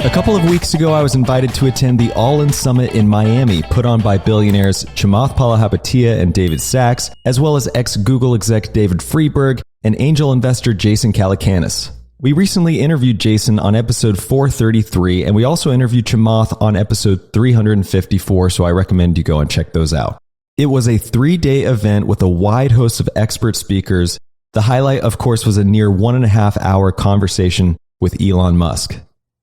A couple of weeks ago, I was invited to attend the All-In Summit in Miami, put on by billionaires Chamath Palihapitiya and David Sachs, as well as ex-Google exec David Friedberg and angel investor Jason Calacanis. We recently interviewed Jason on episode 433, and we also interviewed Chamath on episode 354, so I recommend you go and check those out. It was a 3-day event with a wide host of expert speakers. The highlight, of course, was a near 1.5-hour conversation with Elon Musk.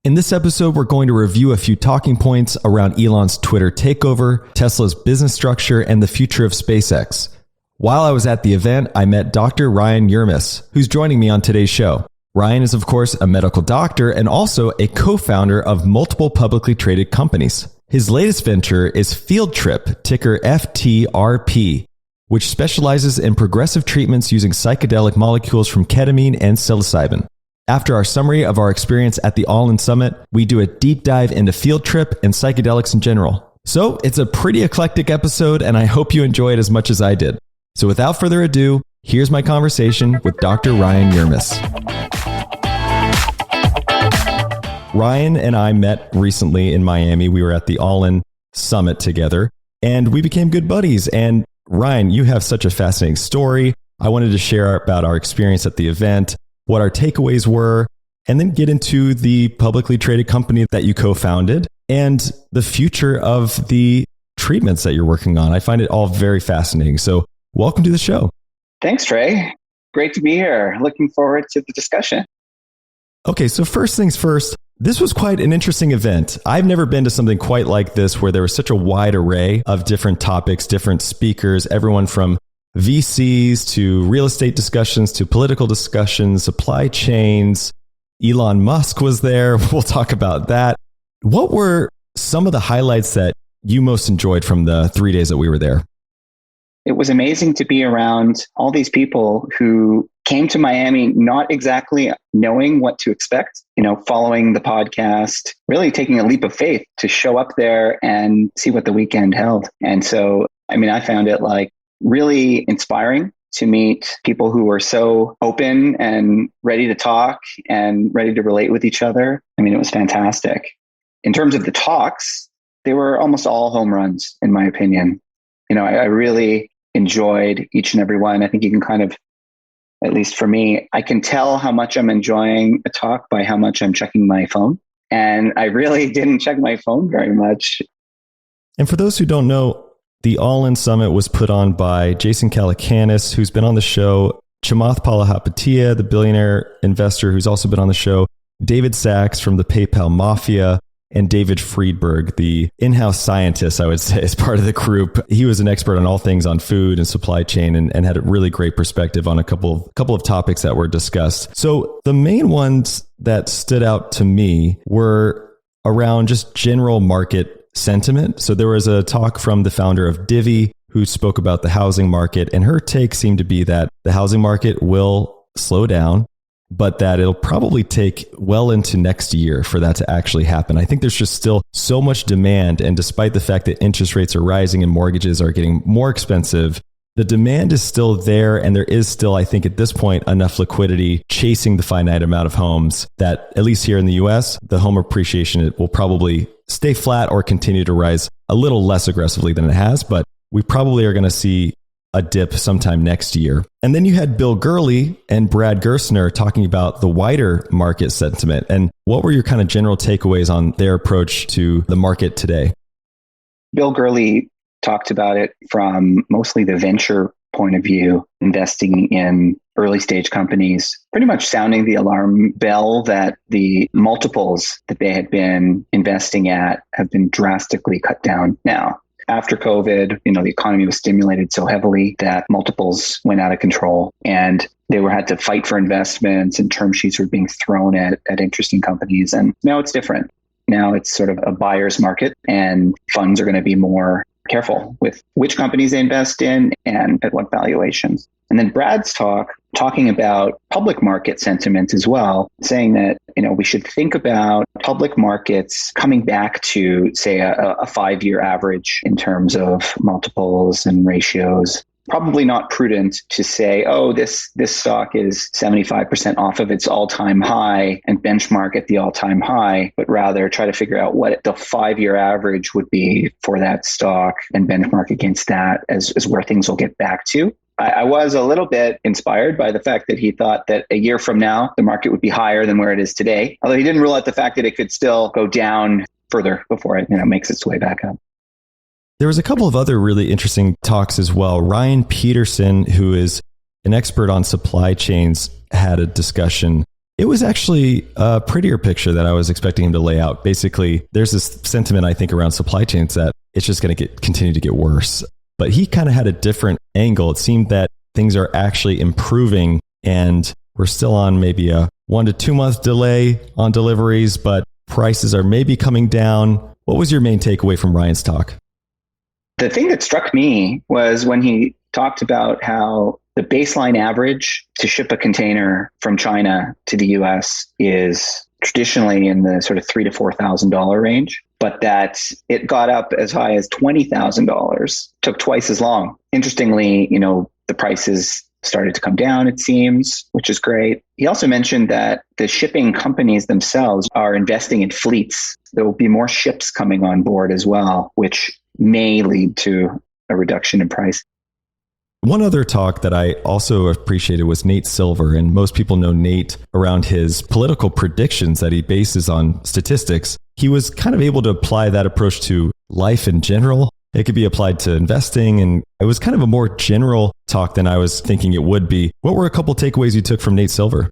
In this episode, we're going to review a few talking points around Elon's Twitter takeover, Tesla's business structure, and the future of SpaceX. While I was at the event, I met Dr. Ryan Yermus, who's joining me on today's show. Ryan is, of course, a medical doctor and also a co-founder of multiple publicly traded companies. His latest venture is Field Trip, ticker FTRP, which specializes in progressive treatments using psychedelic molecules from ketamine and psilocybin. After our summary of our experience at the All-In Summit, we do a deep dive into Field Trip and psychedelics in general. So it's a pretty eclectic episode, and I hope you enjoy it as much as I did. So without further ado, here's my conversation with Dr. Ryan Yermus. Ryan and I met recently in Miami. We were at the All-In Summit together, and we became good buddies. And Ryan, you have such a fascinating story. I wanted to share about our experience at the event, what our takeaways were, and then get into the publicly traded company that you co-founded and the future of the treatments that you're working on. I find it all very fascinating. So welcome to the show. Thanks, Trey. Great to be here. Looking forward to the discussion. Okay, so first things first, this was quite an interesting event. I've never been to something quite like this where there was such a wide array of different topics, different speakers, everyone from VCs to real estate discussions to political discussions, supply chains. Elon Musk was there. We'll talk about that. What were some of the highlights that you most enjoyed from the 3 days that we were there? It was amazing to be around all these people who came to Miami not exactly knowing what to expect, following the podcast, really taking a leap of faith to show up there and see what the weekend held. And so, I found it really inspiring to meet people who were so open and ready to talk and ready to relate with each other. It was fantastic. In terms of the talks, they were almost all home runs, in my opinion. I really enjoyed each and every one. I think you can kind of, at least for me, I can tell how much I'm enjoying a talk by how much I'm checking my phone. And I really didn't check my phone very much. And for those who don't know, the All-In Summit was put on by Jason Calacanis, who's been on the show, Chamath Palihapitiya, the billionaire investor who's also been on the show, David Sachs from the PayPal Mafia, and David Friedberg, the in-house scientist, I would say, as part of the group. He was an expert on all things on food and supply chain and had a really great perspective on a couple of topics that were discussed. So the main ones that stood out to me were around just general market sentiment. So there was a talk from the founder of Divvy who spoke about the housing market, and her take seemed to be that the housing market will slow down, but that it'll probably take well into next year for that to actually happen. I think there's just still so much demand, and despite the fact that interest rates are rising and mortgages are getting more expensive, the demand is still there, and there is still, I think at this point, enough liquidity chasing the finite amount of homes that, at least here in the US, the home appreciation will probably stay flat or continue to rise a little less aggressively than it has, but we probably are going to see a dip sometime next year. And then you had Bill Gurley and Brad Gerstner talking about the wider market sentiment. And what were your kind of general takeaways on their approach to the market today? Bill Gurley talked about it from mostly the venture point of view, investing in early stage companies, pretty much sounding the alarm bell that the multiples that they had been investing at have been drastically cut down now. After COVID, the economy was stimulated so heavily that multiples went out of control and they had to fight for investments, and term sheets were being thrown at interesting companies. And now it's different. Now it's sort of a buyer's market, and funds are going to be more careful with which companies they invest in and at what valuations. And then Brad's talking about public market sentiment as well, saying that, we should think about public markets coming back to, say, a 5-year average in terms of multiples and ratios. probably not prudent to say, oh, this stock is 75% off of its all-time high and benchmark at the all-time high, but rather try to figure out what the 5-year average would be for that stock and benchmark against that as where things will get back to. I was a little bit inspired by the fact that he thought that a year from now, the market would be higher than where it is today, although he didn't rule out the fact that it could still go down further before it makes its way back up. There was a couple of other really interesting talks as well. Ryan Peterson, who is an expert on supply chains, had a discussion. It was actually a prettier picture that I was expecting him to lay out. Basically, there's this sentiment, I think, around supply chains that it's just going to continue to get worse. But he kind of had a different angle. It seemed that things are actually improving and we're still on maybe a 1 to 2 month delay on deliveries, but prices are maybe coming down. What was your main takeaway from Ryan's talk? The thing that struck me was when he talked about how the baseline average to ship a container from China to the US is traditionally in the sort of $3,000 to $4,000 range, but that it got up as high as $20,000, took twice as long. Interestingly, the prices started to come down, it seems, which is great. He also mentioned that the shipping companies themselves are investing in fleets. There will be more ships coming on board as well, which may lead to a reduction in price. One other talk that I also appreciated was Nate Silver, and most people know Nate around his political predictions that he bases on statistics. He was kind of able to apply that approach to life in general. It could be applied to investing, and it was kind of a more general talk than I was thinking it would be. What were a couple takeaways you took from Nate Silver?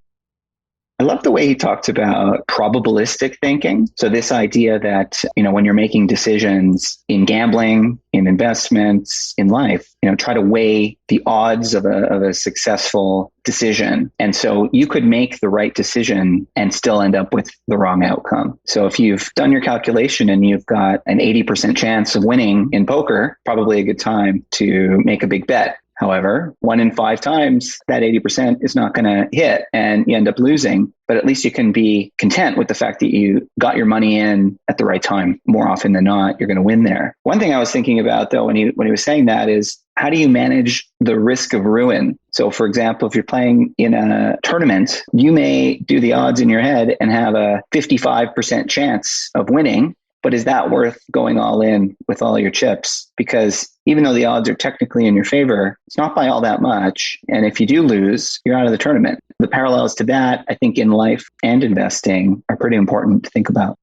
I love the way he talked about probabilistic thinking. So this idea that, when you're making decisions in gambling, in investments, in life, try to weigh the odds of a successful decision. And so you could make the right decision and still end up with the wrong outcome. So if you've done your calculation and you've got an 80% chance of winning in poker, probably a good time to make a big bet. However, 1 in 5 times that 80% is not going to hit and you end up losing. But at least you can be content with the fact that you got your money in at the right time. More often than not, you're going to win there. One thing I was thinking about, though, when he was saying that is, how do you manage the risk of ruin? So, for example, if you're playing in a tournament, you may do the odds in your head and have a 55% chance of winning. But is that worth going all in with all your chips? Because even though the odds are technically in your favor, it's not by all that much. And if you do lose, you're out of the tournament. The parallels to that, I think, in life and investing are pretty important to think about.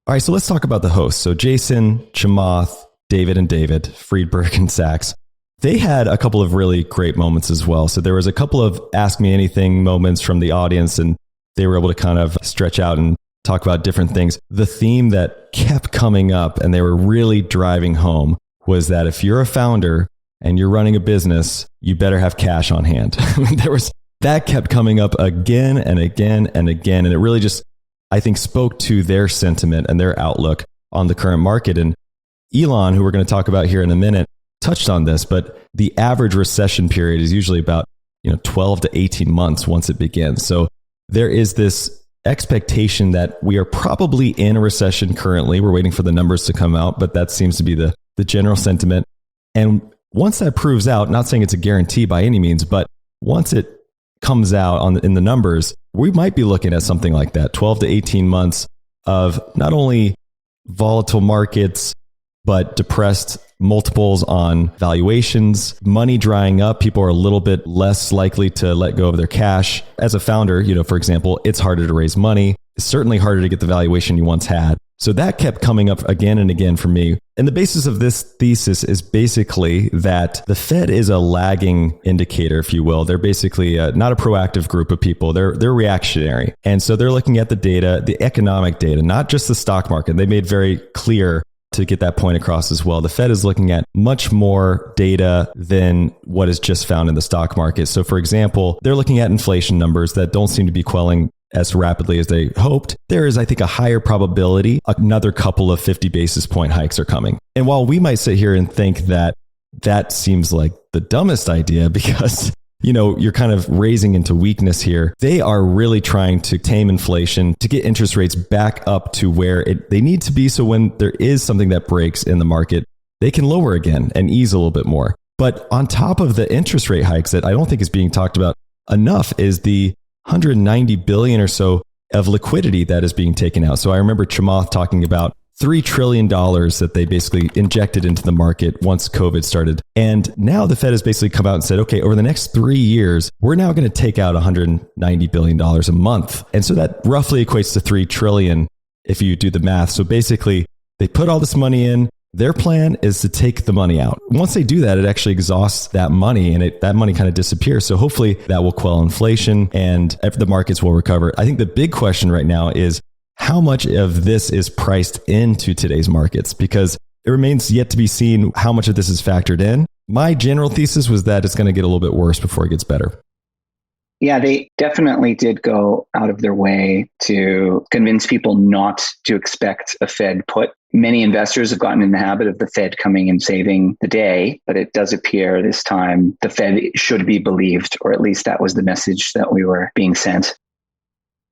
All right, so let's talk about the hosts. So Jason, Chamath, David and David, Friedberg and Sachs, they had a couple of really great moments as well. So there was a couple of Ask Me Anything moments from the audience, and they were able to kind of stretch out and talk about different things. The theme that kept coming up and they were really driving home was that if you're a founder and you're running a business, you better have cash on hand. That kept coming up again and again and again. And it really just, I think, spoke to their sentiment and their outlook on the current market. And Elon, who we're going to talk about here in a minute, touched on this, but the average recession period is usually about 12 to 18 months once it begins. So there is this expectation that we are probably in a recession currently. We're waiting for the numbers to come out, but that seems to be the general sentiment. And once that proves out, not saying it's a guarantee by any means, but once it comes out in the numbers, we might be looking at something like that, 12 to 18 months of not only volatile markets, but depressed multiples on valuations, money drying up. People are a little bit less likely to let go of their cash. As a founder, for example, it's harder to raise money. It's certainly harder to get the valuation you once had. So that kept coming up again and again for me. And the basis of this thesis is basically that the Fed is a lagging indicator, if you will. They're basically not a proactive group of people. They're reactionary. And so they're looking at the data, the economic data, not just the stock market. They made very clear to get that point across as well. The Fed is looking at much more data than what is just found in the stock market. So for example, they're looking at inflation numbers that don't seem to be quelling as rapidly as they hoped. There is, I think, a higher probability another couple of 50 basis point hikes are coming. And while we might sit here and think that that seems like the dumbest idea because you're kind of raising into weakness here. They are really trying to tame inflation to get interest rates back up to where they need to be. So when there is something that breaks in the market, they can lower again and ease a little bit more. But on top of the interest rate hikes that I don't think is being talked about enough is the 190 billion or so of liquidity that is being taken out. So I remember Chamath talking about $3 trillion that they basically injected into the market once COVID started. And now the Fed has basically come out and said, okay, over the next 3 years, we're now going to take out $190 billion a month. And so that roughly equates to 3 trillion if you do the math. So basically, they put all this money in. Their plan is to take the money out. Once they do that, it actually exhausts that money and that money kind of disappears. So hopefully that will quell inflation and the markets will recover. I think the big question right now is how much of this is priced into today's markets, because it remains yet to be seen how much of this is factored in. My general thesis was that it's going to get a little bit worse before it gets better. Yeah, they definitely did go out of their way to convince people not to expect a Fed put. Many investors have gotten in the habit of the Fed coming and saving the day, but it does appear this time the Fed should be believed, or at least that was the message that we were being sent.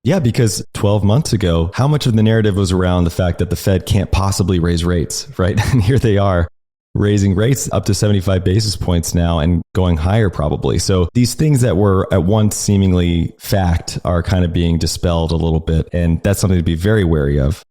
Yeah, because 12 months ago, how much of the narrative was around the fact that the Fed can't possibly raise rates, right? And here they are raising rates up to 75 basis points now and going higher probably. So these things that were at once seemingly fact are kind of being dispelled a little bit. And that's something to be very wary of.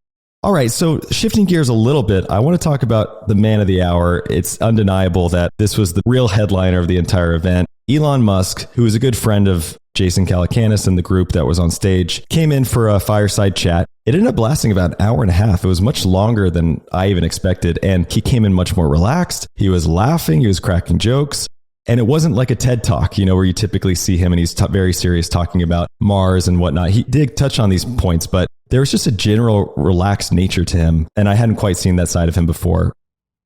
All right, so shifting gears a little bit, I want to talk about the man of the hour. It's undeniable that this was the real headliner of the entire event. Elon Musk, who is a good friend of Jason Calacanis and the group that was on stage, came in for a fireside chat. It ended up lasting about an hour and a half. It was much longer than I even expected. And he came in much more relaxed. He was laughing. He was cracking jokes. And it wasn't like a TED Talk, where you typically see him and he's very serious talking about Mars and whatnot. He did touch on these points, but there was just a general relaxed nature to him. And I hadn't quite seen that side of him before.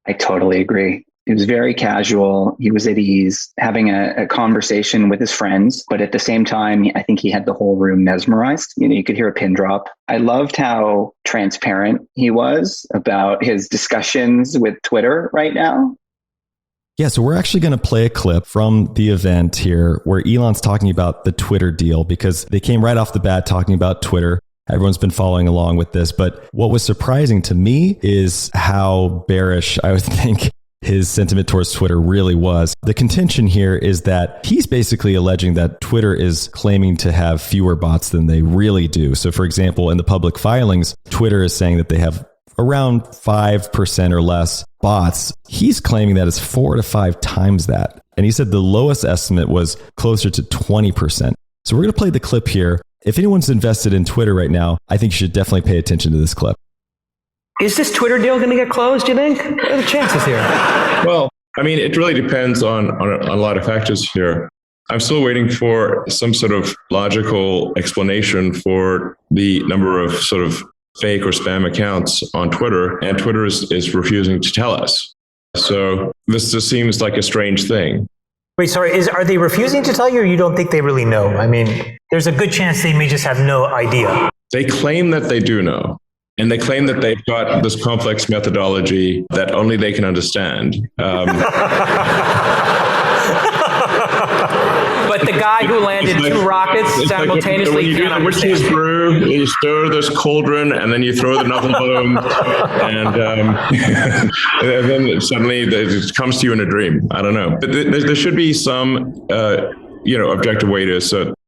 I totally agree. It was very casual. He was at ease, having a conversation with his friends. But at the same time, I think he had the whole room mesmerized. You could hear a pin drop. I loved how transparent he was about his discussions with Twitter right now. Yeah, so we're actually going to play a clip from the event here where Elon's talking about the Twitter deal, because they came right off the bat talking about Twitter. Everyone's been following along with this. But what was surprising to me is how bearish I would think his sentiment towards Twitter really was. The contention here is that he's basically alleging that Twitter is claiming to have fewer bots than they really do. So for example, in the public filings, Twitter is saying that they have around 5% or less bots. He's claiming that it's 4 to 5 times that. And he said the lowest estimate was closer to 20%. So we're going to play the clip here. If anyone's invested in Twitter right now, I think you should definitely pay attention to this clip. Is this Twitter deal going to get closed, do you think? What are the chances here? Well, I mean, it really depends on a lot of factors here. I'm still waiting for some sort of logical explanation for the number of sort of fake or spam accounts on Twitter, and Twitter is refusing to tell us. So this just seems like a strange thing. Wait, sorry, are they refusing to tell you, or you don't think they really know? I mean, there's a good chance they may just have no idea. They claim that they do know. And they claim that they've got this complex methodology that only they can understand. But the guy who landed 2 rockets simultaneously can't understand. When you brew, you stir this cauldron, and then you throw the knuckle boom, and then suddenly it comes to you in a dream. I don't know. But there should be some objective way to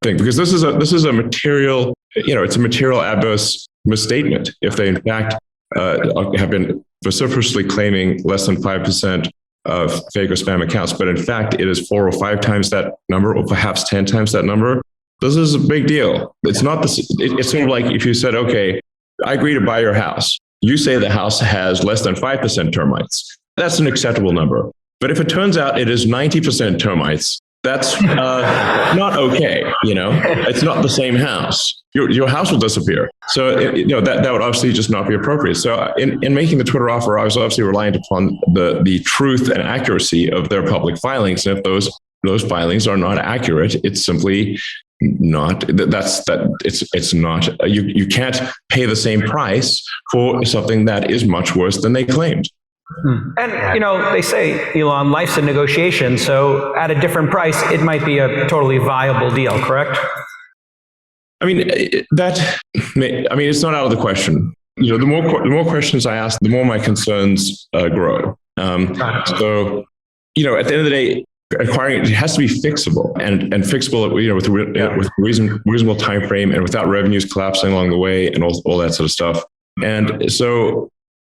think, because this is a material, it's a material adverse misstatement if they in fact have been vociferously claiming less than 5% of fake or spam accounts, but in fact it is 4 or 5 times that number, or perhaps 10 times that number. This is a big deal. It's not this. It's sort of like if you said, okay, I agree to buy your house. You say the house has less than 5% termites. That's an acceptable number. But if it turns out it is 90% termites, that's not okay. It's not the same house. Your house will disappear. So that would obviously just not be appropriate. So in making the Twitter offer, I was obviously reliant upon the truth and accuracy of their public filings. And if those filings are not accurate, it's simply not. It's not. You can't pay the same price for something that is much worse than they claimed. And, they say, Elon, life's a negotiation. So at a different price, it might be a totally viable deal, correct? I mean, it's not out of the question. The more questions I ask, the more my concerns grow. So at the end of the day, acquiring it has to be fixable and fixable, with a reasonable time frame and without revenues collapsing along the way and all that sort of stuff. And so,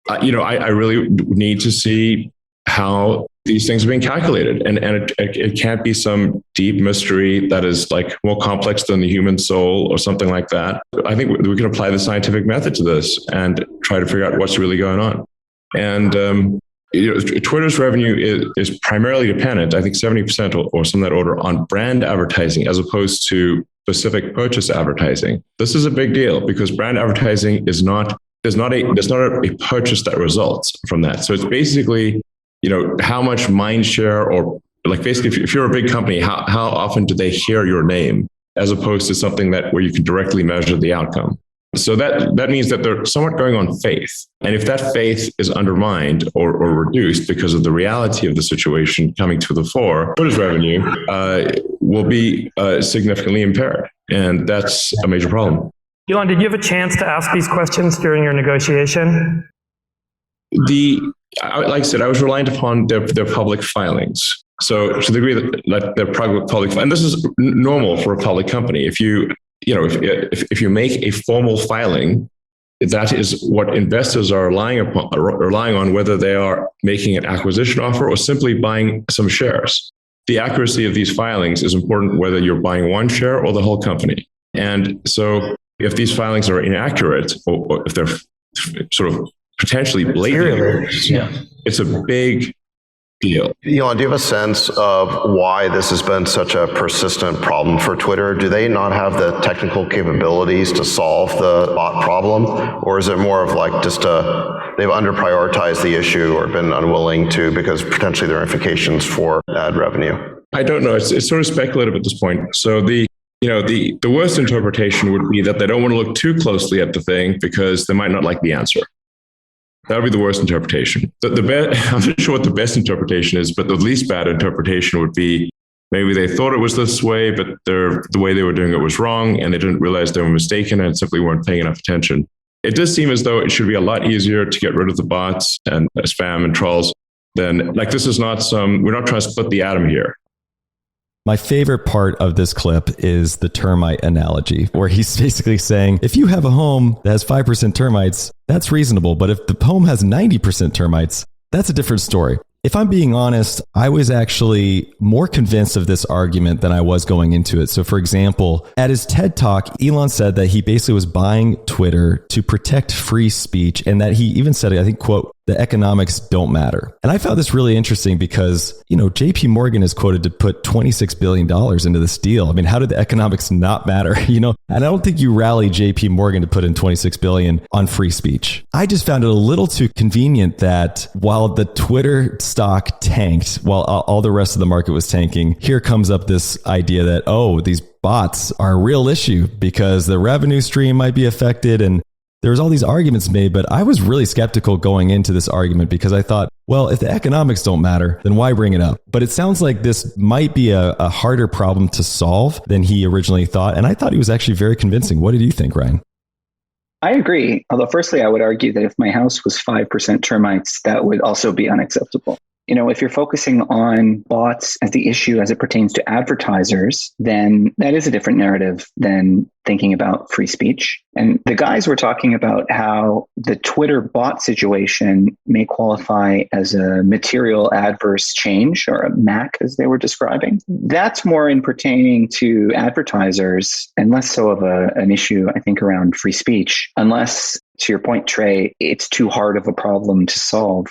I really need to see how these things are being calculated. And it can't be some deep mystery that is like more complex than the human soul or something like that. I think we can apply the scientific method to this and try to figure out what's really going on. And Twitter's revenue is primarily dependent, I think 70% or some of that order, on brand advertising as opposed to specific purchase advertising. This is a big deal because brand advertising is there's not a purchase that results from that. So it's basically, how much mind share, or like basically if you're a big company, how often do they hear your name, as opposed to something where you can directly measure the outcome. So that means that they're somewhat going on faith. And if that faith is undermined or reduced because of the reality of the situation coming to the fore, Twitter's revenue will be significantly impaired. And that's a major problem. Elon, did you have a chance to ask these questions during your negotiation? Like I said, I was reliant upon their public filings. So to the degree that they're public, and this is normal for a public company. If you make a formal filing, that is what investors are relying on, whether they are making an acquisition offer or simply buying some shares. The accuracy of these filings is important, whether you're buying one share or the whole company. And so if these filings are inaccurate, or if they're sort of potentially blatant, it's a big deal. Elon, do you have a sense of why this has been such a persistent problem for Twitter? Do they not have the technical capabilities to solve the bot problem? Or is it more of like just they've under-prioritized the issue or been unwilling to because potentially there are implications for ad revenue? I don't know. It's sort of speculative at this point. So the worst interpretation would be that they don't want to look too closely at the thing because they might not like the answer. That would be the worst interpretation. I'm not sure what the best interpretation is, but the least bad interpretation would be maybe they thought it was this way, but the way they were doing it was wrong, and they didn't realize they were mistaken and simply weren't paying enough attention. It does seem as though it should be a lot easier to get rid of the bots and spam and trolls than, like, this is not we're not trying to split the atom here. My favorite part of this clip is the termite analogy, where he's basically saying, if you have a home that has 5% termites, that's reasonable. But if the home has 90% termites, that's a different story. If I'm being honest, I was actually more convinced of this argument than I was going into it. So for example, at his TED Talk, Elon said that he basically was buying Twitter to protect free speech, and that he even said, I think, quote, the economics don't matter. And I found this really interesting because, JP Morgan is quoted to put $26 billion into this deal. I mean, how did the economics not matter? And I don't think you rally JP Morgan to put in $26 billion on free speech. I just found it a little too convenient that while the Twitter stock tanked, while all the rest of the market was tanking, here comes up this idea that, these bots are a real issue because the revenue stream might be affected, and there's all these arguments made, but I was really skeptical going into this argument because I thought, well, if the economics don't matter, then why bring it up? But it sounds like this might be a harder problem to solve than he originally thought. And I thought he was actually very convincing. What did you think, Ryan? I agree. Although firstly, I would argue that if my house was 5% termites, that would also be unacceptable. If you're focusing on bots as the issue as it pertains to advertisers, then that is a different narrative than thinking about free speech. And the guys were talking about how the Twitter bot situation may qualify as a material adverse change, or a MAC as they were describing. That's more in pertaining to advertisers and less so of an issue, I think, around free speech, unless, to your point, Trey, it's too hard of a problem to solve.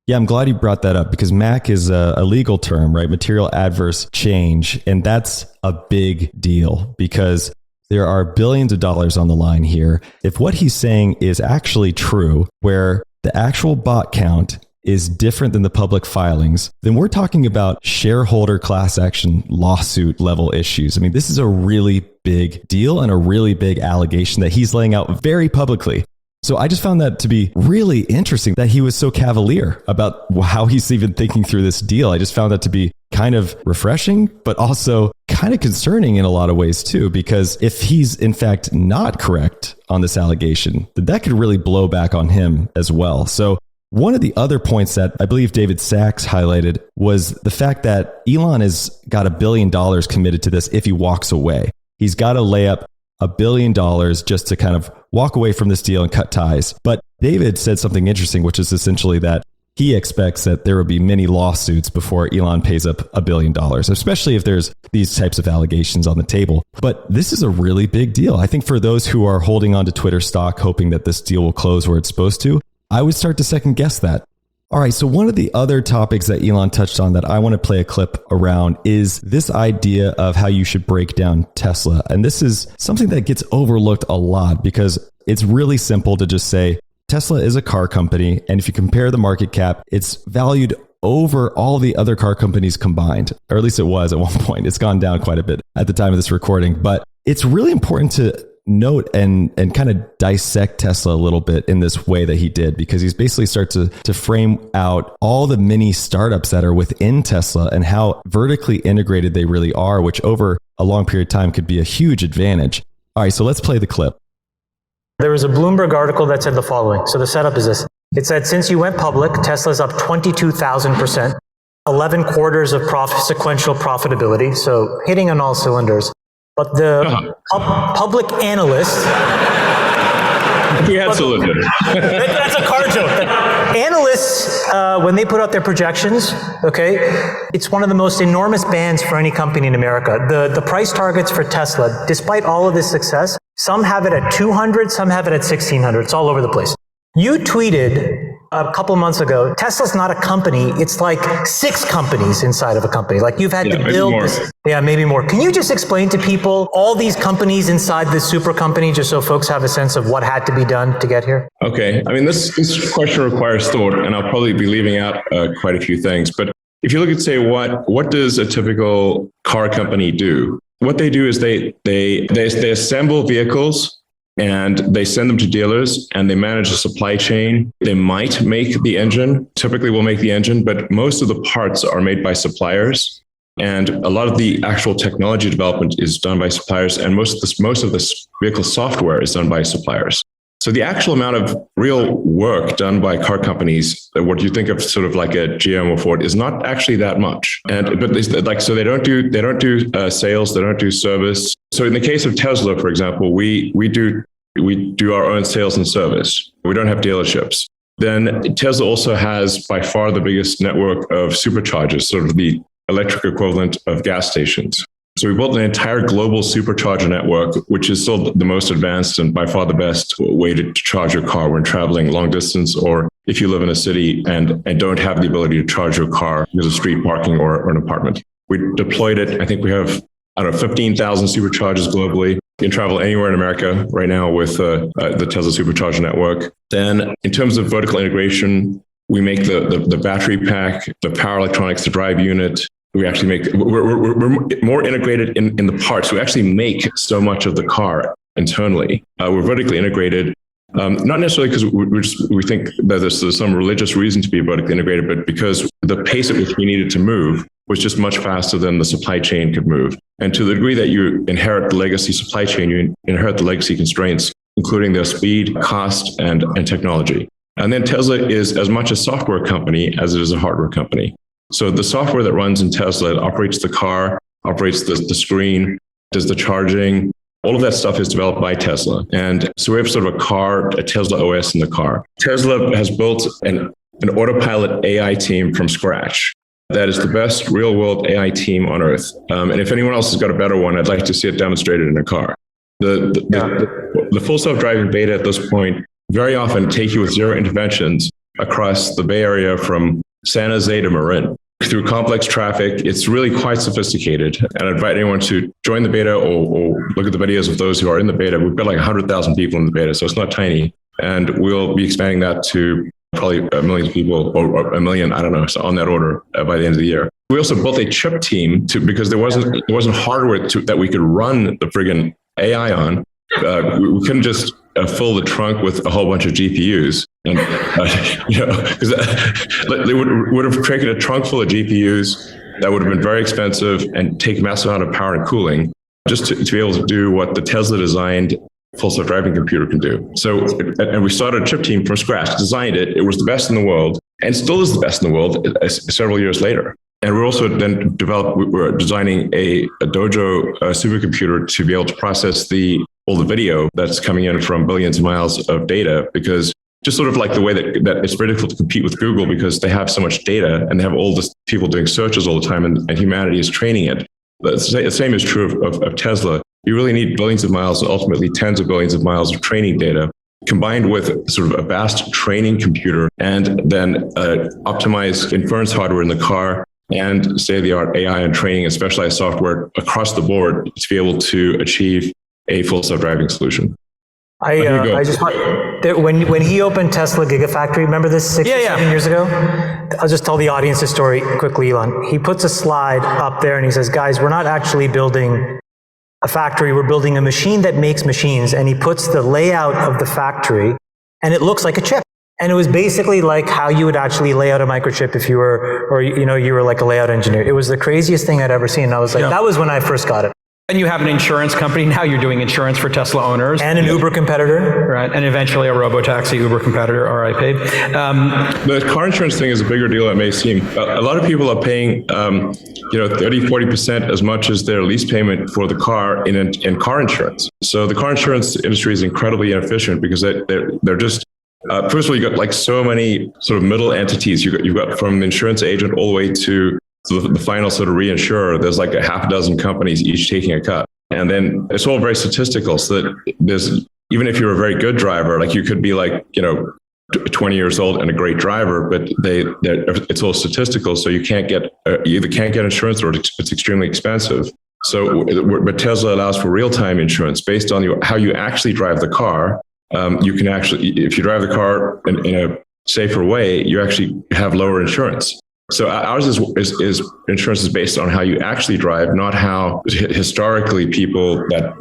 Yeah, I'm glad you brought that up because MAC is a legal term, right? Material adverse change. And that's a big deal because there are billions of dollars on the line here. If what he's saying is actually true, where the actual bot count is different than the public filings, then we're talking about shareholder class action lawsuit level issues. I mean, this is a really big deal and a really big allegation that he's laying out very publicly. So I just found that to be really interesting that he was so cavalier about how he's even thinking through this deal. I just found that to be kind of refreshing, but also kind of concerning in a lot of ways too, because if he's in fact not correct on this allegation, then that could really blow back on him as well. So One of the other points that I believe David Sachs highlighted was the fact that Elon has got $1 billion committed to this if he walks away. He's got to lay up $1 billion just to kind of walk away from this deal and cut ties. But David said something interesting, which is essentially that he expects that there will be many lawsuits before Elon pays up $1 billion, especially if there's these types of allegations on the table. But this is a really big deal. I think for those who are holding on to Twitter stock, hoping that this deal will close where it's supposed to, I would start to second guess that. All right, so one of the other topics that Elon touched on that I want to play a clip around is this idea of how you should break down Tesla. And this is something that gets overlooked a lot because it's really simple to just say Tesla is a car company. And if you compare the market cap, it's valued over all the other car companies combined, or at least it was at one point. It's gone down quite a bit at the time of this recording, but it's really important to note and kind of dissect Tesla a little bit in this way that he did, because he's basically started to frame out all the mini startups that are within Tesla and how vertically integrated they really are, which over a long period of time could be a huge advantage. All right, so let's play the clip. There was a Bloomberg article that said the following. So the setup is this. It said, since you went public, Tesla's up 22,000%, 11 quarters of sequential profitability, so hitting on all cylinders. But the public analysts... We had cylinders. That's a car joke. Analysts, when they put out their projections, okay, it's one of the most enormous bans for any company in America. The price targets for Tesla, despite all of this success, some have it at 200, some have it at 1,600. It's all over the place. You tweeted a couple months ago, Tesla's not a company, it's like 6 companies inside of a company. Like you've had to build this. Yeah, maybe more. Can you just explain to people all these companies inside this super company, just so folks have a sense of what had to be done to get here? Okay. I mean, this question requires thought, and I'll probably be leaving out quite a few things. But if you look at, say, what does a typical car company do? What they do is they assemble vehicles and they send them to dealers and they manage the supply chain. They might make the engine, typically will make the engine, but most of the parts are made by suppliers. And a lot of the actual technology development is done by suppliers. And most of this vehicle software is done by suppliers. So the actual amount of real work done by car companies, what you think of sort of like a GM or Ford, is not actually that much. So they don't do sales, they don't do service. So in the case of Tesla, for example, we do our own sales and service. We don't have dealerships. Then Tesla also has by far the biggest network of superchargers, sort of the electric equivalent of gas stations. So we built an entire global supercharger network, which is still the most advanced and by far the best way to charge your car when traveling long distance, or if you live in a city and don't have the ability to charge your car because of street parking or an apartment. We deployed it. I think we have, 15,000 superchargers globally. You can travel anywhere in America right now with the Tesla supercharger network. Then in terms of vertical integration, we make the battery pack, the power electronics, the drive unit. We actually we're more integrated in the parts. We actually make so much of the car internally. We're vertically integrated, not necessarily because we think that there's some religious reason to be vertically integrated, but because the pace at which we needed to move was just much faster than the supply chain could move. And to the degree that you inherit the legacy supply chain, you inherit the legacy constraints, including their speed, cost, and technology. And then Tesla is as much a software company as it is a hardware company. So the software that runs in Tesla, it operates the car, operates the screen, does the charging. All of that stuff is developed by Tesla. And so we have sort of a Tesla OS in the car. Tesla has built an autopilot AI team from scratch. That is the best real world AI team on earth. And if anyone else has got a better one, I'd like to see it demonstrated in a car. The full self-driving beta at this point very often take you with zero interventions across the Bay Area from San Jose to Marin through complex traffic. It's really quite sophisticated. And I invite anyone to join the beta or look at the videos of those who are in the beta. We've got like 100,000 people in the beta, so it's not tiny. And we'll be expanding that to probably 1 million people or 1 million, I don't know, so on that order by the end of the year. We also built a chip team because there wasn't hardware that we could run the friggin' AI on. We couldn't just fill the trunk with a whole bunch of GPUs, and because they would have taken a trunk full of GPUs that would have been very expensive and take massive amount of power and cooling just to be able to do what the Tesla designed full self-driving computer can do. So, and we started a chip team from scratch, designed it. It was the best in the world and still is the best in the world several years later. And we're also then we're designing a Dojo supercomputer to be able to process all the video that's coming in from billions of miles of data, because just sort of like the way that it's very difficult to compete with Google because they have so much data and they have all this people doing searches all the time, and humanity is training it. The same is true of Tesla. You really need billions of miles and ultimately tens of billions of miles of training data combined with sort of a vast training computer and then optimized inference hardware in the car and state-of-the-art AI and training and specialized software across the board to be able to achieve a full self-driving solution. I just want, when he opened Tesla Gigafactory, remember this 7 years ago? I'll just tell the audience the story quickly, Elon. He puts a slide up there and he says, guys, we're not actually building a factory, we're building a machine that makes machines. And he puts the layout of the factory and it looks like a chip. And it was basically like how you would actually lay out a microchip if you were like a layout engineer. It was the craziest thing I'd ever seen. And I was like, that was when I first got it. And you have an insurance company. Now you're doing insurance for Tesla owners. And an Uber competitor. Right. And eventually a robotaxi Uber competitor, RIP. The car insurance thing is a bigger deal than it may seem. A lot of people are paying 30-40% as much as their lease payment for the car in car insurance. So the car insurance industry is incredibly inefficient because they're just first of all, you got like so many sort of middle entities. You've got from the insurance agent all the way to the final sort of reinsurer. There's like a half a dozen companies each taking a cut. And then it's all very statistical. So that there's, even if you're a very good driver, like you could be like, 20 years old and a great driver, but it's all statistical. So you either can't get insurance or it's extremely expensive. But Tesla allows for real-time insurance based on how you actually drive the car. You can actually, if you drive the car in a safer way, you actually have lower insurance. So ours is insurance is based on how you actually drive, not how historically people that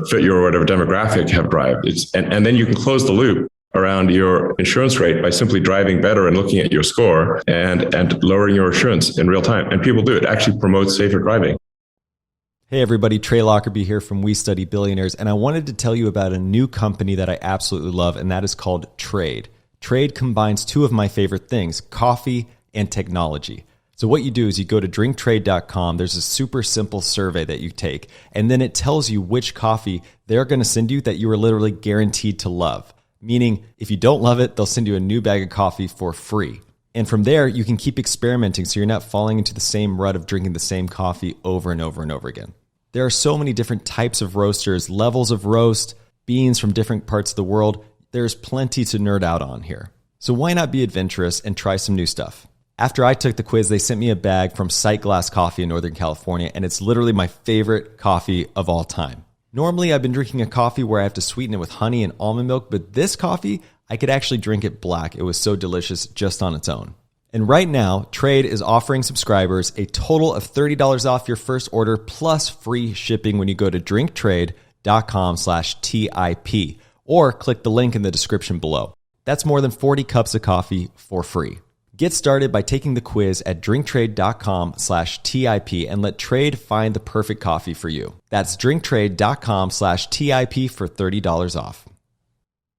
fit your whatever demographic have drive. And then you can close the loop around your insurance rate by simply driving better and looking at your score and lowering your insurance in real time. And people do it. Actually promotes safer driving. Hey everybody, Trey Lockerbie here from We Study Billionaires, and I wanted to tell you about a new company that I absolutely love, and that is called Trade. Trade combines two of my favorite things, coffee and technology. So what you do is you go to drinktrade.com, there's a super simple survey that you take, and then it tells you which coffee they're going to send you that you are literally guaranteed to love. Meaning, if you don't love it, they'll send you a new bag of coffee for free. And from there, you can keep experimenting so you're not falling into the same rut of drinking the same coffee over and over and over again. There are so many different types of roasters, levels of roast, beans from different parts of the world. There's plenty to nerd out on here. So why not be adventurous and try some new stuff? After I took the quiz, they sent me a bag from Sightglass Coffee in Northern California, and it's literally my favorite coffee of all time. Normally, I've been drinking a coffee where I have to sweeten it with honey and almond milk, but this coffee, I could actually drink it black. It was so delicious just on its own. And right now, Trade is offering subscribers a total of $30 off your first order plus free shipping when you go to drinktrade.com/TIP or click the link in the description below. That's more than 40 cups of coffee for free. Get started by taking the quiz at drinktrade.com/TIP and let Trade find the perfect coffee for you. That's drinktrade.com/TIP for $30 off.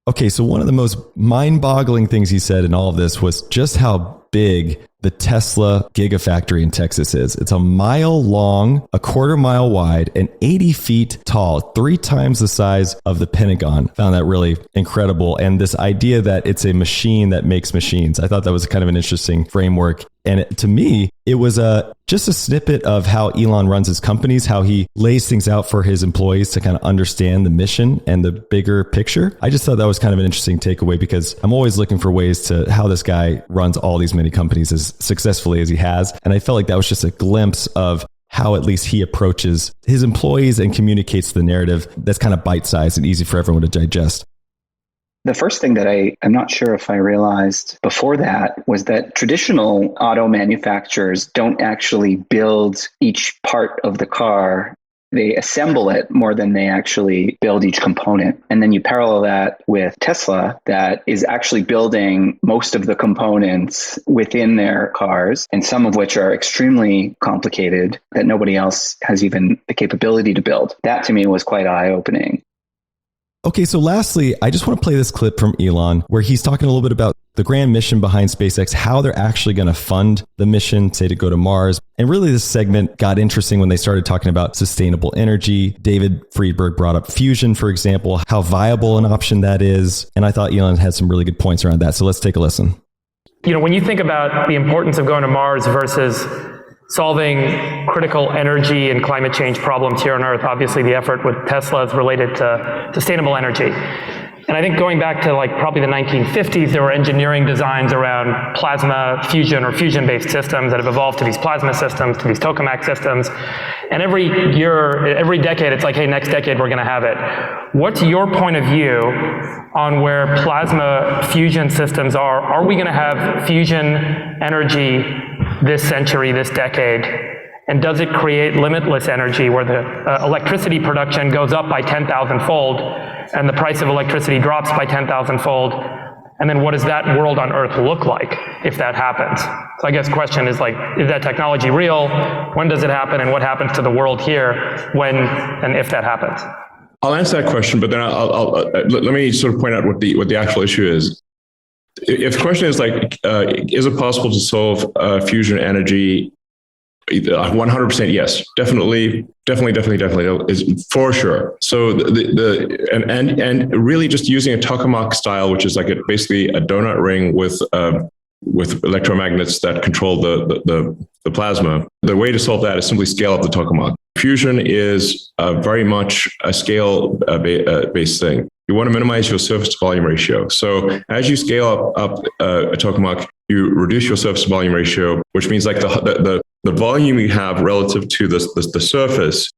Okay, so one of the most mind-boggling things he said in all of this was just how big the Tesla Gigafactory in Texas is. It's a mile long, a quarter mile wide, and 80 feet tall, 3 times the size of the Pentagon. Found that really incredible. And this idea that it's a machine that makes machines, I thought that was kind of an interesting framework. And to me, it was just a snippet of how Elon runs his companies, how he lays things out for his employees to kind of understand the mission and the bigger picture. I just thought that was kind of an interesting takeaway because I'm always looking for ways to how this guy runs all these many companies as successfully as he has. And I felt like that was just a glimpse of how at least he approaches his employees and communicates the narrative that's kind of bite-sized and easy for everyone to digest. The first thing that I'm not sure if I realized before that was that traditional auto manufacturers don't actually build each part of the car. They assemble it more than they actually build each component. And then you parallel that with Tesla that is actually building most of the components within their cars, and some of which are extremely complicated that nobody else has even the capability to build. That to me was quite eye-opening. Okay, so lastly, I just want to play this clip from Elon where he's talking a little bit about the grand mission behind SpaceX, how they're actually going to fund the mission, say, to go to Mars. And really, this segment got interesting when they started talking about sustainable energy. David Friedberg brought up fusion, for example, how viable an option that is. And I thought Elon had some really good points around that. So let's take a listen. When you think about the importance of going to Mars versus solving critical energy and climate change problems here on Earth, obviously the effort with Tesla is related to sustainable energy. And I think going back to probably the 1950s, there were engineering designs around plasma fusion or fusion-based systems that have evolved to these plasma systems, to these tokamak systems. And every year, every decade, it's like, hey, next decade we're going to have it. What's your point of view on where plasma fusion systems are? Are we going to have fusion energy this century, this decade? And does it create limitless energy where the electricity production goes up by 10,000-fold and the price of electricity drops by 10,000-fold? And then what does that world on Earth look like if that happens? So I guess the question is is that technology real? When does it happen? And what happens to the world here when and if that happens? I'll answer that question, but then let me sort of point out what the actual issue is. If the question is is it possible to solve fusion energy? 100% yes, definitely is for sure. So and really just using a tokamak style, which is basically a donut ring with electromagnets that control the plasma. The way to solve that is simply scale up the tokamak. Fusion is very much a scale based thing. You want to minimize your surface to volume ratio. So as you scale up a tokamak, you reduce your surface to volume ratio, which means the volume you have relative to the surface,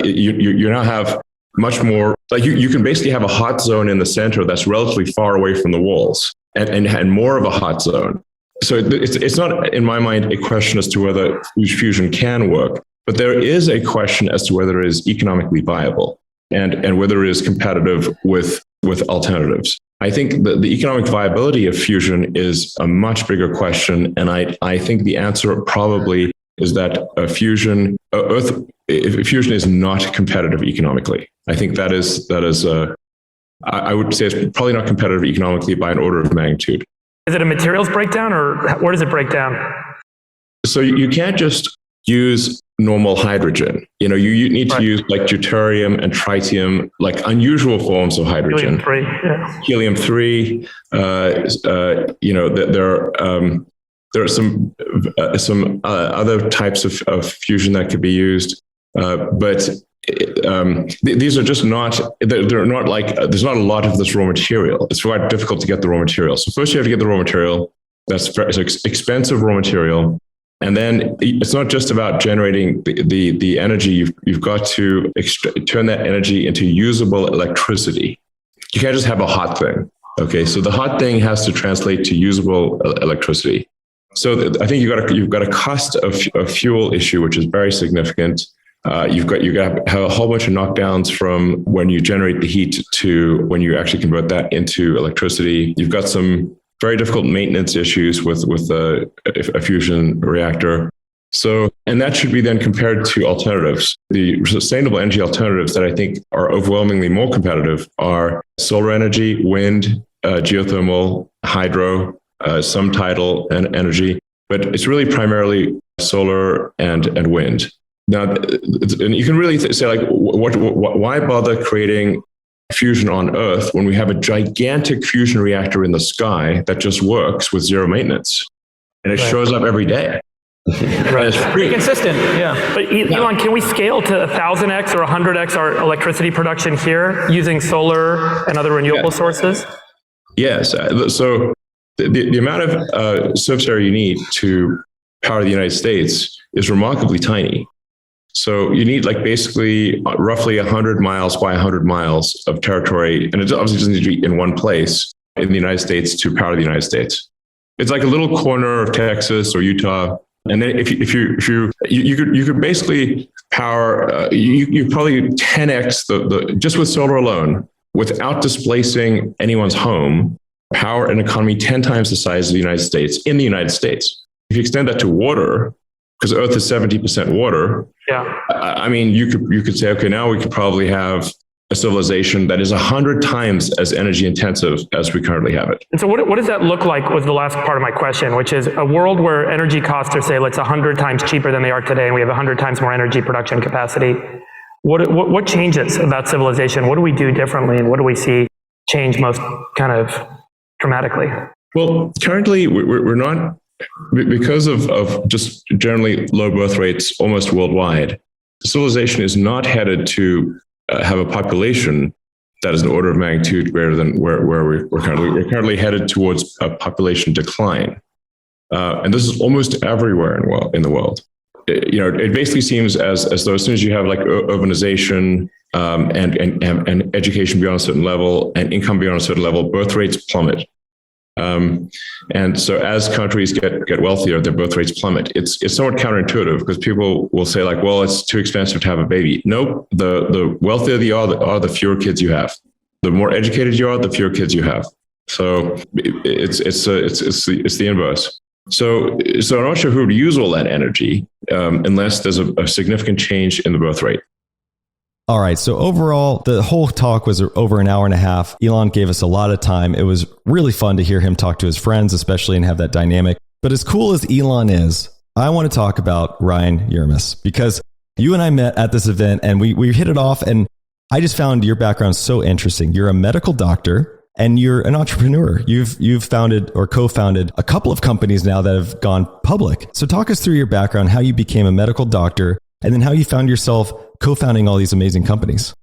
you now have much more, you can basically have a hot zone in the center that's relatively far away from the walls and more of a hot zone. So it's not, in my mind, a question as to whether fusion can work, but there is a question as to whether it is economically viable and whether it is competitive with alternatives. I think the economic viability of fusion is a much bigger question, and I think the answer probably is that fusion is not competitive economically. I think that is I would say it's probably not competitive economically by an order of magnitude. Is it a materials breakdown, or where does it break down? So you can't just use normal hydrogen. You need to use deuterium and tritium, unusual forms of hydrogen. Helium-3. There are some other types of fusion that could be used, but these are just not. They're not there's not a lot of this raw material. It's quite difficult to get the raw material. So first you have to get the raw material. That's expensive raw material. And then it's not just about generating the energy. You've got to turn that energy into usable electricity. You can't just have a hot thing. Okay, so the hot thing has to translate to usable electricity. So I think you've got a cost of fuel issue, which is very significant. You've got to have a whole bunch of knockdowns from when you generate the heat to when you actually convert that into electricity. You've got some very difficult maintenance issues with a fusion reactor. So, and that should be then compared to alternatives. The sustainable energy alternatives that I think are overwhelmingly more competitive are solar energy, wind, geothermal, hydro, some tidal energy, but it's really primarily solar and wind. Now, and you can really say why bother creating fusion on Earth when we have a gigantic fusion reactor in the sky that just works with zero maintenance, and it shows up every day. Right. It's pretty consistent, yeah. But Elon, can we scale to 1,000x or 100x our electricity production here using solar and other renewable sources? Yes. So the amount of surface area you need to power the United States is remarkably tiny. So you need basically roughly 100 miles by 100 miles of territory. And it obviously doesn't need to be in one place in the United States to power the United States. It's like a little corner of Texas or Utah. And then if you could basically power, you probably 10x the just with solar alone, without displacing anyone's home, power an economy 10 times the size of the United States in the United States. If you extend that to water, because Earth is 70% water. Yeah. I mean, you could say, okay, now we could probably have a civilization that is 100 times as energy intensive as we currently have it. And so what does that look like was the last part of my question, which is a world where energy costs are, say, let's 100 times cheaper than they are today, and we have 100 times more energy production capacity. What changes about civilization? What do we do differently, and what do we see change most kind of dramatically? Well, currently we're not, because of just generally low birth rates almost worldwide, civilization is not headed to have a population that is an order of magnitude greater than where we're currently. We're currently headed towards a population decline. And this is almost everywhere in the world. It basically seems as though as soon as you have like urbanization and education beyond a certain level and income beyond a certain level, birth rates plummet. And so as countries get wealthier, their birth rates plummet. It's somewhat counterintuitive because people will say like, well, it's too expensive to have a baby. Nope. The wealthier you are, the fewer kids you have. The more educated you are, the fewer kids you have. So it's the inverse. So I'm not sure who would use all that energy unless there's a significant change in the birth rate. All right. So overall, the whole talk was over an hour and a half. Elon gave us a lot of time. It was really fun to hear him talk to his friends, especially, and have that dynamic. But as cool as Elon is, I want to talk about Ryan Yermus, because you and I met at this event and we hit it off, and I just found your background so interesting. You're a medical doctor and you're an entrepreneur. You've founded or co-founded a couple of companies now that have gone public. So talk us through your background, how you became a medical doctor, and then how you found yourself co-founding all these amazing companies.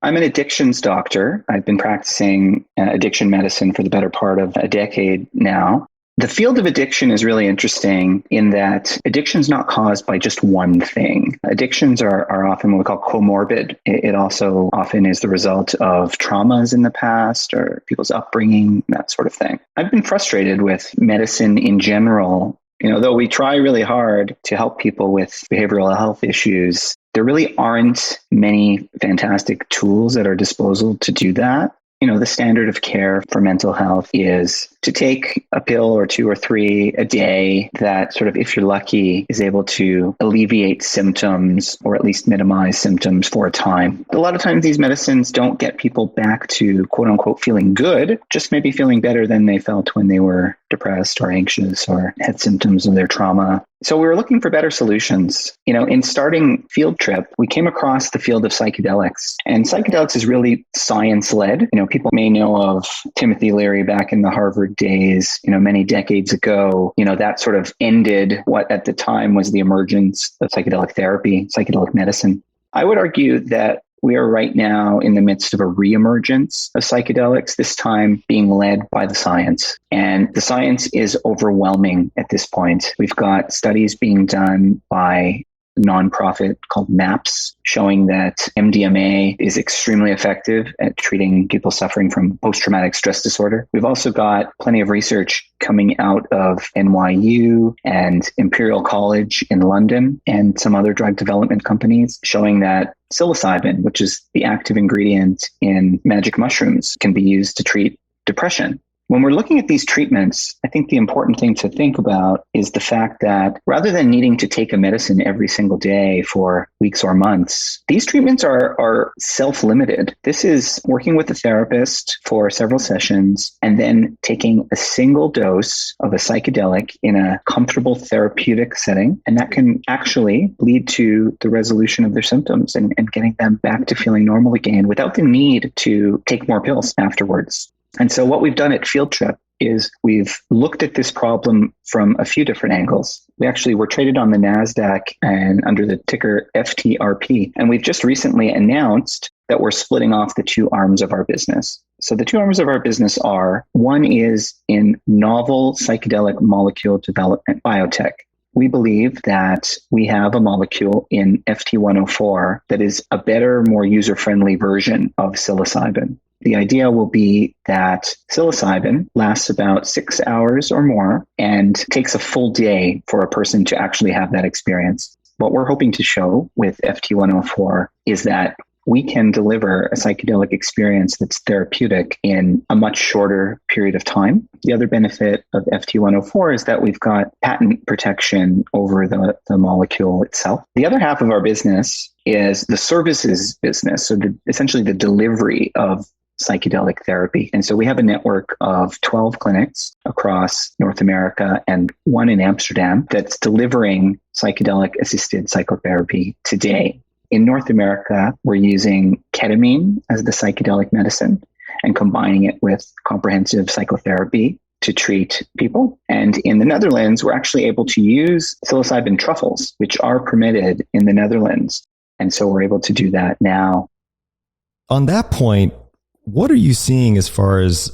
I'm an addictions doctor. I've been practicing addiction medicine for the better part of a decade now. The field of addiction is really interesting in that addiction is not caused by just one thing. Addictions are often what we call comorbid. It also often is the result of traumas in the past or people's upbringing, that sort of thing. I've been frustrated with medicine in general. Though we try really hard to help people with behavioral health issues, there really aren't many fantastic tools at our disposal to do that. The standard of care for mental health is to take a pill or 2 or 3 a day that sort of, if you're lucky, is able to alleviate symptoms or at least minimize symptoms for a time. A lot of times these medicines don't get people back to quote unquote feeling good, just maybe feeling better than they felt when they were depressed or anxious or had symptoms of their trauma. So we were looking for better solutions. In starting Field Trip, we came across the field of psychedelics. And psychedelics is really science-led. People may know of Timothy Leary back in the Harvard days, many decades ago. That sort of ended what at the time was the emergence of psychedelic therapy, psychedelic medicine. I would argue that we are right now in the midst of a reemergence of psychedelics, this time being led by the science. And the science is overwhelming at this point. We've got studies being done by a nonprofit called MAPS, showing that MDMA is extremely effective at treating people suffering from post-traumatic stress disorder. We've also got plenty of research coming out of NYU and Imperial College in London and some other drug development companies showing that psilocybin, which is the active ingredient in magic mushrooms, can be used to treat depression. When we're looking at these treatments, I think the important thing to think about is the fact that rather than needing to take a medicine every single day for weeks or months, these treatments are self-limited. This is working with a therapist for several sessions and then taking a single dose of a psychedelic in a comfortable therapeutic setting. And that can actually lead to the resolution of their symptoms and getting them back to feeling normal again without the need to take more pills afterwards. And so what we've done at Field Trip is we've looked at this problem from a few different angles. We actually were traded on the NASDAQ and under the ticker FTRP. And we've just recently announced that we're splitting off the 2 arms of our business. So the 2 arms of our business are, one is in novel psychedelic molecule development biotech. We believe that we have a molecule in FT104 that is a better, more user-friendly version of psilocybin. The idea will be that psilocybin lasts about 6 hours or more and takes a full day for a person to actually have that experience. What we're hoping to show with FT104 is that we can deliver a psychedelic experience that's therapeutic in a much shorter period of time. The other benefit of FT104 is that we've got patent protection over the molecule itself. The other half of our business is the services business, so essentially the delivery of psychedelic therapy. And so we have a network of 12 clinics across North America and one in Amsterdam that's delivering psychedelic assisted psychotherapy today. In North America, we're using ketamine as the psychedelic medicine and combining it with comprehensive psychotherapy to treat people. And in the Netherlands, we're actually able to use psilocybin truffles, which are permitted in the Netherlands. And so we're able to do that now. On that point, what are you seeing as far as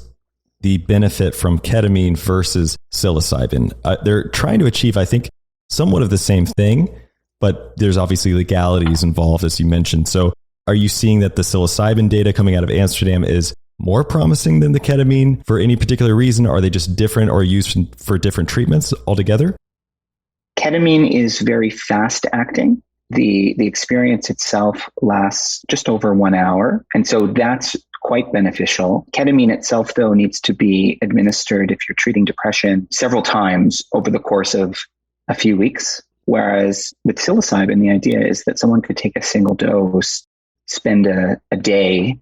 the benefit from ketamine versus psilocybin? They're trying to achieve, I think, somewhat of the same thing, but there's obviously legalities involved, as you mentioned. So are you seeing that the psilocybin data coming out of Amsterdam is more promising than the ketamine for any particular reason? Are they just different or used for different treatments altogether? Ketamine is very fast acting. The experience itself lasts just over 1 hour. And so that's quite beneficial. Ketamine itself, though, needs to be administered if you're treating depression several times over the course of a few weeks. Whereas with psilocybin, the idea is that someone could take a single dose, spend a day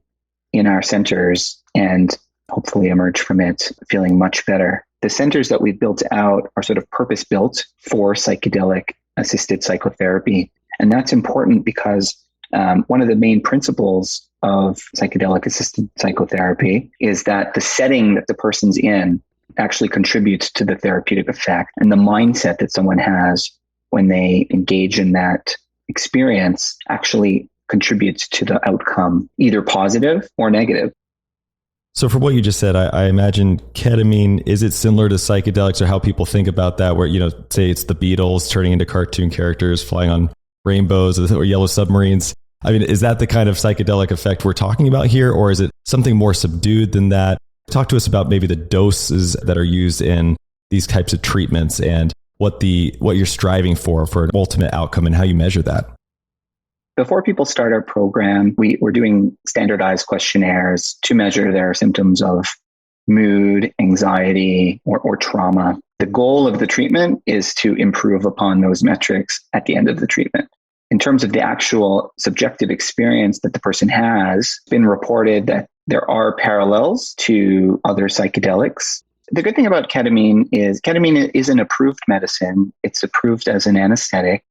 in our centers, and hopefully emerge from it feeling much better. The centers that we've built out are sort of purpose-built for psychedelic assisted psychotherapy. And that's important because one of the main principles of psychedelic assisted psychotherapy is that the setting that the person's in actually contributes to the therapeutic effect, and the mindset that someone has when they engage in that experience actually contributes to the outcome, either positive or negative. So for what you just said, I imagine ketamine, is it similar to psychedelics, or how people think about that, where, say it's the Beatles turning into cartoon characters, flying on rainbows or yellow submarines? I mean, is that the kind of psychedelic effect we're talking about here, or is it something more subdued than that? Talk to us about maybe the doses that are used in these types of treatments and what you're striving for an ultimate outcome and how you measure that. Before people start our program, we're doing standardized questionnaires to measure their symptoms of mood, anxiety, or trauma. The goal of the treatment is to improve upon those metrics at the end of the treatment. In terms of the actual subjective experience that the person has, it's been reported that there are parallels to other psychedelics. The good thing about ketamine is an approved medicine. It's approved as an anesthetic.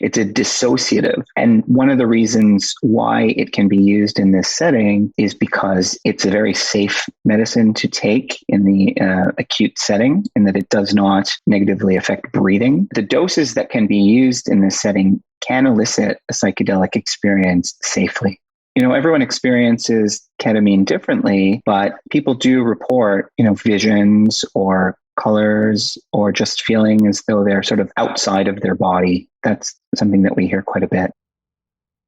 It's a dissociative. And one of the reasons why it can be used in this setting is because it's a very safe medicine to take in the acute setting, in that it does not negatively affect breathing. The doses that can be used in this setting can elicit a psychedelic experience safely. Everyone experiences ketamine differently, but people do report, visions or colors, or just feeling as though they're sort of outside of their body. That's something that we hear quite a bit.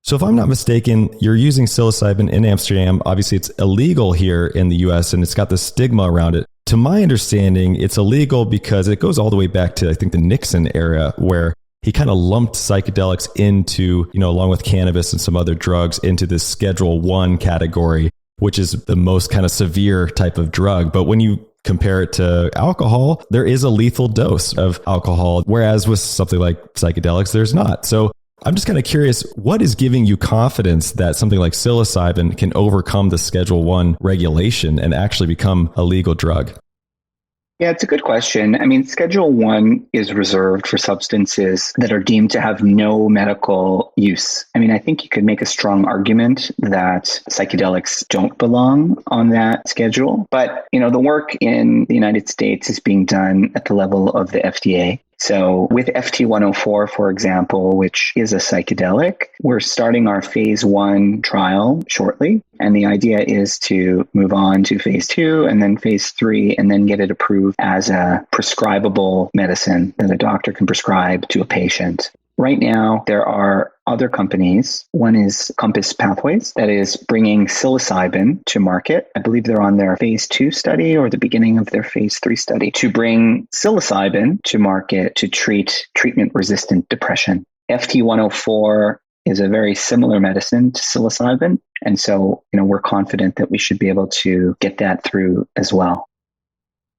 So if I'm not mistaken, you're using psilocybin in Amsterdam. Obviously, it's illegal here in the US, and it's got the stigma around it. To my understanding, it's illegal because it goes all the way back to, I think, the Nixon era, where he kind of lumped psychedelics into, along with cannabis and some other drugs, into this Schedule 1 category, which is the most kind of severe type of drug. But when you compare it to alcohol, there is a lethal dose of alcohol, whereas with something like psychedelics, there's not. So I'm just kind of curious, what is giving you confidence that something like psilocybin can overcome the Schedule 1 regulation and actually become a legal drug? Yeah, it's a good question. I mean, Schedule 1 is reserved for substances that are deemed to have no medical use. I mean, I think you could make a strong argument that psychedelics don't belong on that schedule. But, the work in the United States is being done at the level of the FDA. So with FT104, for example, which is a psychedelic, we're starting our phase 1 trial shortly. And the idea is to move on to phase 2 and then phase 3, and then get it approved as a prescribable medicine that a doctor can prescribe to a patient. Right now, there are other companies. One is Compass Pathways that is bringing psilocybin to market. I believe they're on their phase 2 study or the beginning of their phase 3 study to bring psilocybin to market to treat treatment-resistant depression. FT104 is a very similar medicine to psilocybin. And so, we're confident that we should be able to get that through as well.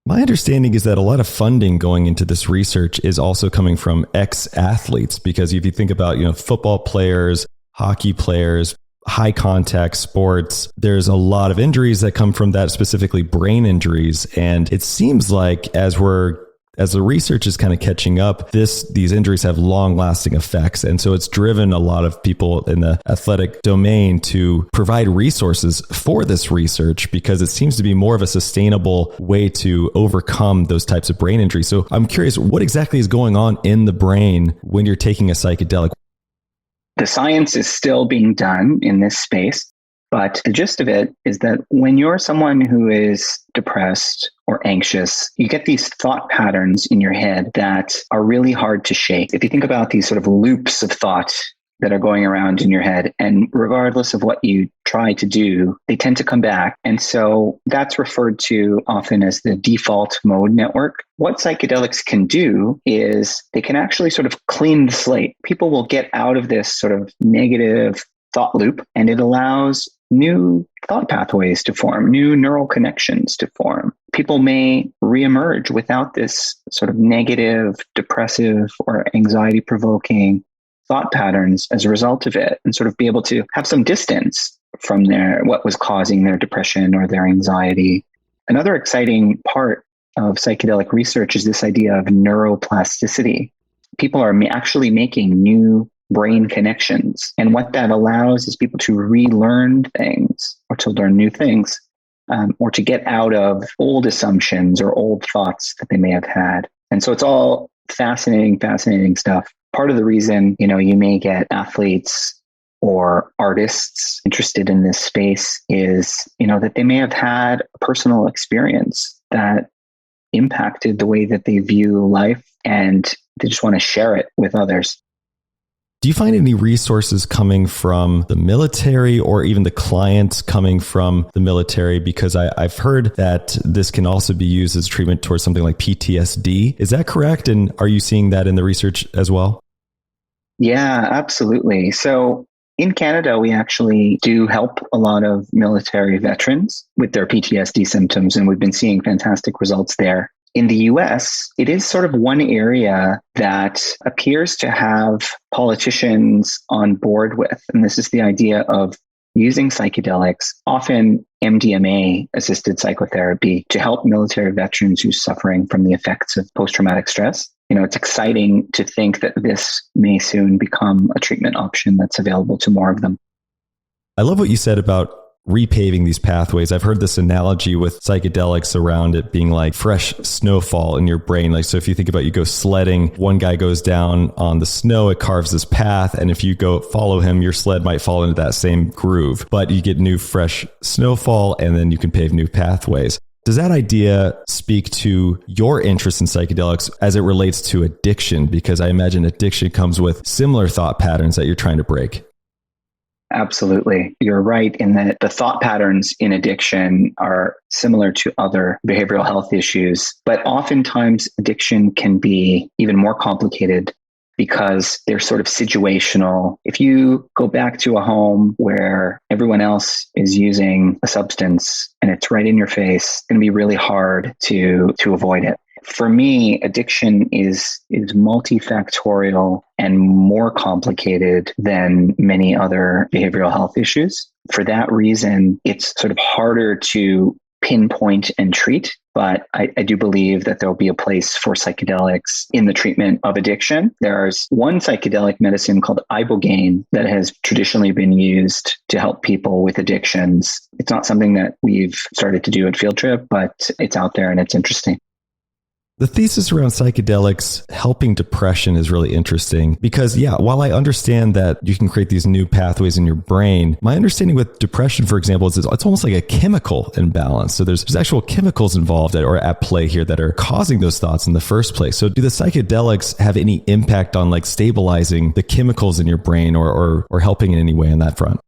My understanding is that a lot of funding going into this research is also coming from ex-athletes, because if you think about, football players, hockey players, high contact sports. There's a lot of injuries that come from that, specifically brain injuries. And it seems like as the research is kind of catching up, these injuries have long lasting effects. And so it's driven a lot of people in the athletic domain to provide resources for this research because it seems to be more of a sustainable way to overcome those types of brain injuries. So I'm curious, what exactly is going on in the brain when you're taking a psychedelic? The science is still being done in this space. But the gist of it is that when you're someone who is depressed or anxious, you get these thought patterns in your head that are really hard to shake. If you think about these sort of loops of thought that are going around in your head, and regardless of what you try to do, they tend to come back. And so that's referred to often as the default mode network. What psychedelics can do is they can actually sort of clean the slate. People will get out of this sort of negative thought loop, and it allows new thought pathways to form, new neural connections to form. People may reemerge without this sort of negative, depressive, or anxiety-provoking thought patterns as a result of it, and sort of be able to have some distance from what was causing their depression or their anxiety. Another exciting part of psychedelic research is this idea of neuroplasticity. People are actually making new brain connections. And what that allows is people to relearn things or to learn new things or to get out of old assumptions or old thoughts that they may have had. And so it's all fascinating stuff. Part of the reason, you may get athletes or artists interested in this space is, that they may have had a personal experience that impacted the way that they view life and they just want to share it with others. Do you find any resources coming from the military or even the clients coming from the military? Because I've heard that this can also be used as treatment towards something like PTSD. Is that correct? And are you seeing that in the research as well? Yeah, absolutely. So in Canada, we actually do help a lot of military veterans with their PTSD symptoms, and we've been seeing fantastic results there. In the US, it is sort of one area that appears to have politicians on board with. And this is the idea of using psychedelics, often MDMA-assisted psychotherapy, to help military veterans who's suffering from the effects of post-traumatic stress. It's exciting to think that this may soon become a treatment option that's available to more of them. I love what you said about repaving these pathways. I've heard this analogy with psychedelics around it being like fresh snowfall in your brain. Like, so if you think about, you go sledding, one guy goes down on the snow, it carves his path. And if you go follow him, your sled might fall into that same groove, but you get new fresh snowfall and then you can pave new pathways. Does that idea speak to your interest in psychedelics as it relates to addiction? Because I imagine addiction comes with similar thought patterns that you're trying to break. Absolutely. You're right in that the thought patterns in addiction are similar to other behavioral health issues, but oftentimes addiction can be even more complicated because they're sort of situational. If you go back to a home where everyone else is using a substance and it's right in your face, it's going to be really hard to avoid it. For me, addiction is multifactorial and more complicated than many other behavioral health issues. For that reason, it's sort of harder to pinpoint and treat, but I do believe that there'll be a place for psychedelics in the treatment of addiction. There's one psychedelic medicine called ibogaine that has traditionally been used to help people with addictions. It's not something that we've started to do at Field Trip, but it's out there and it's interesting. The thesis around psychedelics helping depression is really interesting because, while I understand that you can create these new pathways in your brain, my understanding with depression, for example, is it's almost like a chemical imbalance. So there's actual chemicals involved or at play here that are causing those thoughts in the first place. So do the psychedelics have any impact on like stabilizing the chemicals in your brain or helping in any way on that front?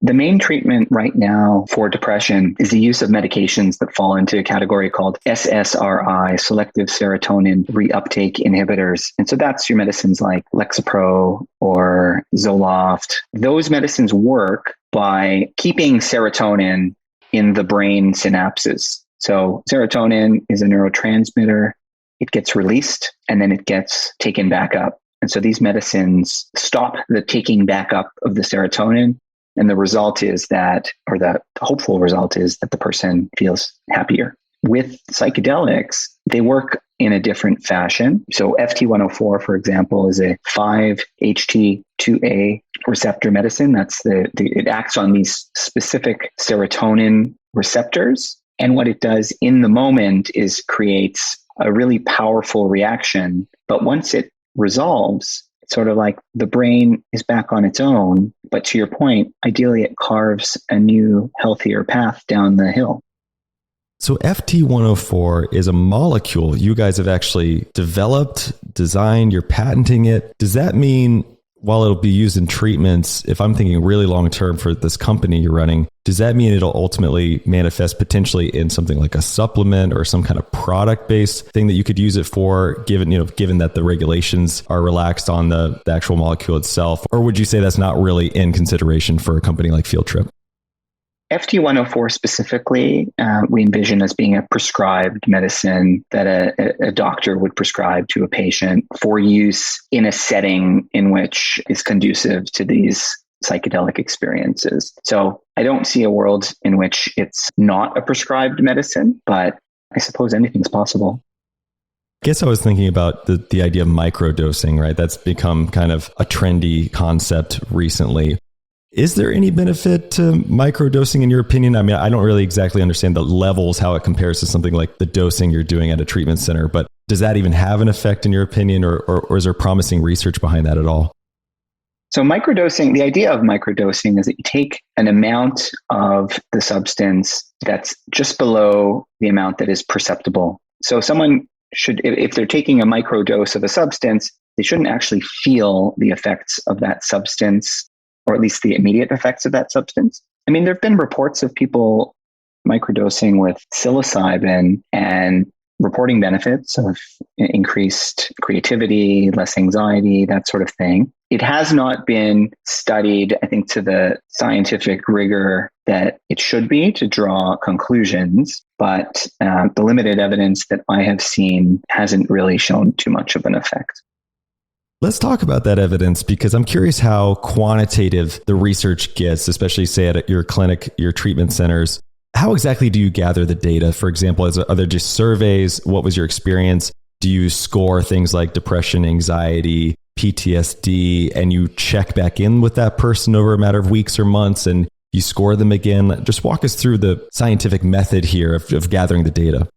The main treatment right now for depression is the use of medications that fall into a category called SSRI, selective serotonin reuptake inhibitors. And so that's your medicines like Lexapro or Zoloft. Those medicines work by keeping serotonin in the brain synapses. So serotonin is a neurotransmitter. It gets released and then it gets taken back up. And so these medicines stop the taking back up of the serotonin. And the result is that, or the hopeful result is that the person feels happier. With psychedelics, they work in a different fashion. So FT104, for example, is a 5-HT2A receptor medicine. It acts on these specific serotonin receptors. And what it does in the moment is creates a really powerful reaction. But once it resolves, it's sort of like the brain is back on its own. But to your point, ideally it carves a new, healthier path down the hill. So FT104 is a molecule you guys have actually developed, designed, you're patenting it. Does that mean while it'll be used in treatments, if I'm thinking really long term for this company you're running, does that mean it'll ultimately manifest potentially in something like a supplement or some kind of product-based thing that you could use it for, given that the regulations are relaxed on the actual molecule itself? Or would you say that's not really in consideration for a company like Field Trip? FT104 specifically, we envision as being a prescribed medicine that a doctor would prescribe to a patient for use in a setting in which is conducive to these psychedelic experiences. So I don't see a world in which it's not a prescribed medicine, but I suppose anything's possible. I guess I was thinking about the idea of microdosing, right? That's become kind of a trendy concept recently. Is there any benefit to microdosing in your opinion? I mean, I don't really exactly understand the levels, how it compares to something like the dosing you're doing at a treatment center, but does that even have an effect in your opinion, or is there promising research behind that at all? So microdosing, the idea of microdosing is that you take an amount of the substance that's just below the amount that is perceptible. So someone should, if they're taking a microdose of a substance, they shouldn't actually feel the effects of that substance, or at least the immediate effects of that substance. I mean, there have been reports of people microdosing with psilocybin and reporting benefits of increased creativity, less anxiety, that sort of thing. It has not been studied, I think, to the scientific rigor that it should be to draw conclusions, but the limited evidence that I have seen hasn't really shown too much of an effect. Let's talk about that evidence, because I'm curious how quantitative the research gets, especially say at your clinic, your treatment centers. How exactly do you gather the data? For example, are there just surveys? What was your experience? Do you score things like depression, anxiety, PTSD, and you check back in with that person over a matter of weeks or months and you score them again? Just walk us through the scientific method here of gathering the data.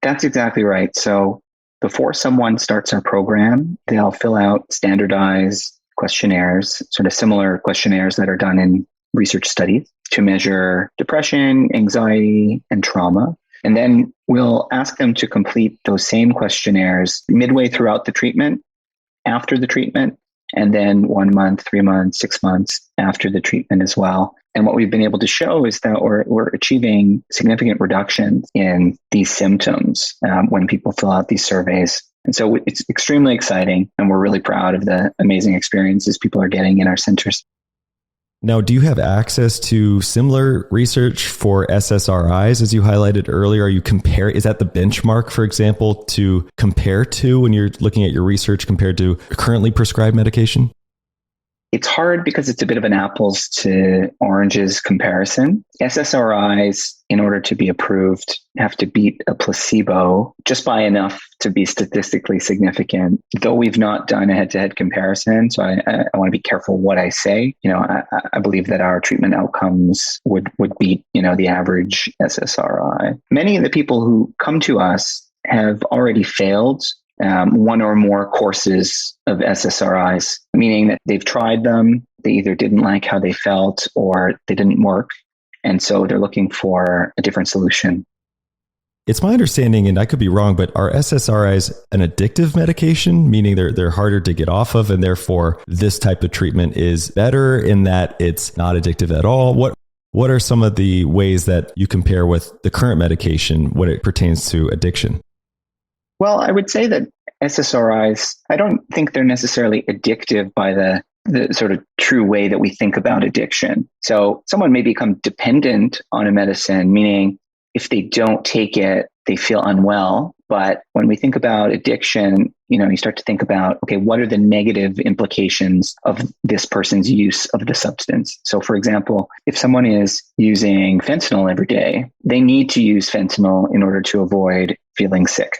That's exactly right. So before someone starts our program, they'll fill out standardized questionnaires, sort of similar questionnaires that are done in research studies to measure depression, anxiety, and trauma. And then we'll ask them to complete those same questionnaires midway throughout the treatment, after the treatment, and then 1 month, 3 months, 6 months after the treatment as well. And what we've been able to show is that we're achieving significant reductions in these symptoms when people fill out these surveys. And so it's extremely exciting, and we're really proud of the amazing experiences people are getting in our centers. Now, do you have access to similar research for SSRIs, as you highlighted earlier? Is that the benchmark, for example, to compare to when you're looking at your research compared to currently prescribed medication? It's hard because it's a bit of an apples to oranges comparison. SSRIs, in order to be approved, have to beat a placebo just by enough to be statistically significant. Though we've not done a head-to-head comparison, so I want to be careful what I say. I believe that our treatment outcomes would beat, the average SSRI. Many of the people who come to us have already failed one or more courses of SSRIs, meaning that they've tried them, they either didn't like how they felt or they didn't work. And so they're looking for a different solution. It's my understanding, and I could be wrong, but are SSRIs an addictive medication, meaning they're harder to get off of, and therefore this type of treatment is better in that it's not addictive at all? What are some of the ways that you compare with the current medication when it pertains to addiction? Well, I would say that SSRIs, I don't think they're necessarily addictive by the sort of true way that we think about addiction. So someone may become dependent on a medicine, meaning if they don't take it, they feel unwell. But when we think about addiction, you start to think about, okay, what are the negative implications of this person's use of the substance? So for example, if someone is using fentanyl every day, they need to use fentanyl in order to avoid feeling sick.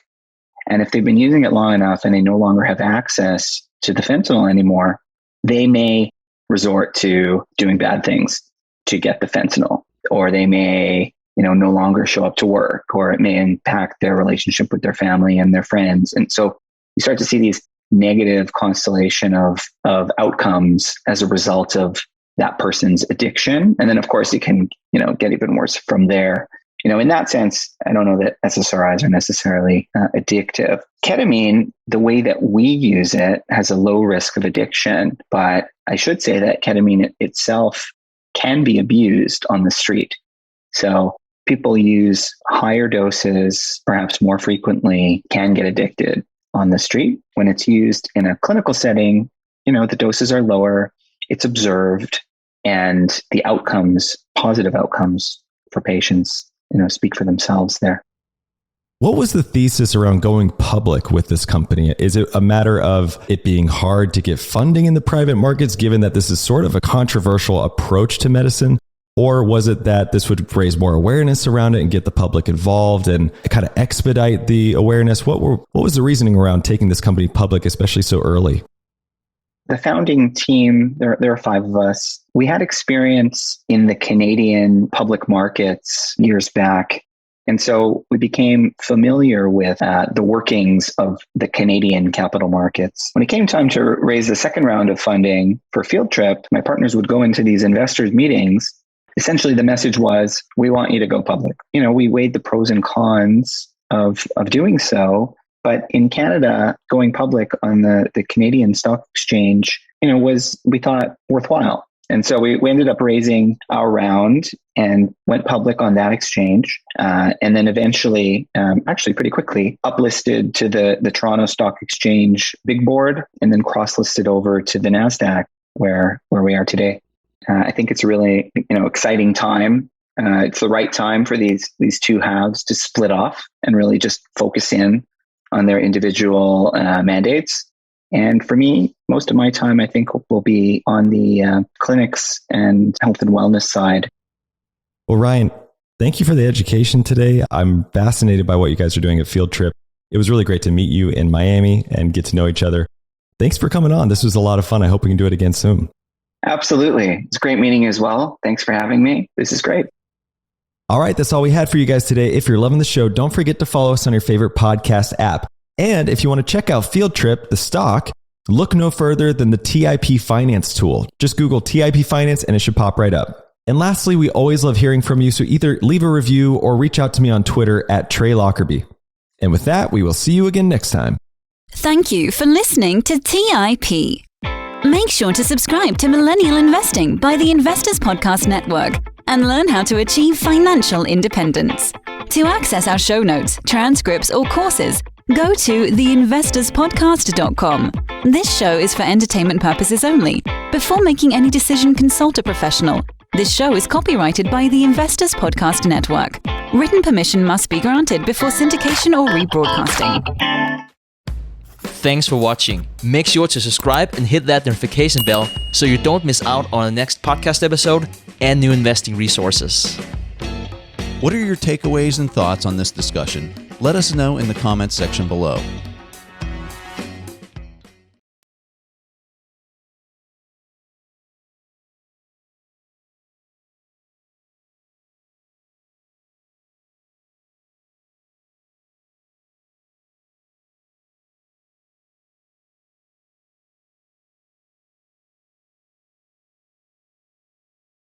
And if they've been using it long enough and they no longer have access to the fentanyl anymore, they may resort to doing bad things to get the fentanyl, or they may no longer show up to work, or it may impact their relationship with their family and their friends. And so you start to see these negative constellation of outcomes as a result of that person's addiction. And then of course it can, get even worse from there. In that sense, I don't know that SSRIs are necessarily addictive. Ketamine, the way that we use it, has a low risk of addiction, but I should say that ketamine itself can be abused on the street. So people use higher doses, perhaps more frequently, can get addicted on the street. When it's used in a clinical setting, the doses are lower, it's observed, and the outcomes, positive outcomes for patients, speak for themselves there. What was the thesis around going public with this company? Is it a matter of it being hard to get funding in the private markets, given that this is sort of a controversial approach to medicine? Or was it that this would raise more awareness around it and get the public involved and kind of expedite the awareness? What was the reasoning around taking this company public, especially so early? The founding team, there are 5 of us. We had experience in the Canadian public markets years back. And so we became familiar with the workings of the Canadian capital markets. When it came time to raise the second round of funding for Field Trip, my partners would go into these investors' meetings. Essentially, the message was, we want you to go public. We weighed the pros and cons of doing so. But in Canada, going public on the Canadian Stock Exchange, was, we thought, worthwhile. And so we ended up raising our round and went public on that exchange. And then eventually, actually pretty quickly, uplisted to the Toronto Stock Exchange Big Board, and then cross-listed over to the NASDAQ, where we are today. I think it's a really, exciting time. It's the right time for these two halves to split off and really just focus in on their individual mandates. And for me, most of my time, I think, will be on the clinics and health and wellness side. Well, Ryan, thank you for the education today. I'm fascinated by what you guys are doing at Field Trip. It was really great to meet you in Miami and get to know each other. Thanks for coming on. This was a lot of fun. I hope we can do it again soon. Absolutely. It's a great meeting as well. Thanks for having me. This is great. All right, that's all we had for you guys today. If you're loving the show, don't forget to follow us on your favorite podcast app. And if you want to check out Field Trip, the stock, look no further than the TIP Finance tool. Just Google TIP Finance and it should pop right up. And lastly, we always love hearing from you, so either leave a review or reach out to me on Twitter at Trey Lockerbie. And with that, we will see you again next time. Thank you for listening to TIP. Make sure to subscribe to Millennial Investing by the Investors Podcast Network and learn how to achieve financial independence. To access our show notes, transcripts, or courses, go to theinvestorspodcast.com. This show is for entertainment purposes only. Before making any decision, consult a professional. This show is copyrighted by the Investors Podcast Network. Written permission must be granted before syndication or rebroadcasting. Thanks for watching. Make sure to subscribe and hit that notification bell so you don't miss out on the next podcast episode and new investing resources. What are your takeaways and thoughts on this discussion? Let us know in the comments section below.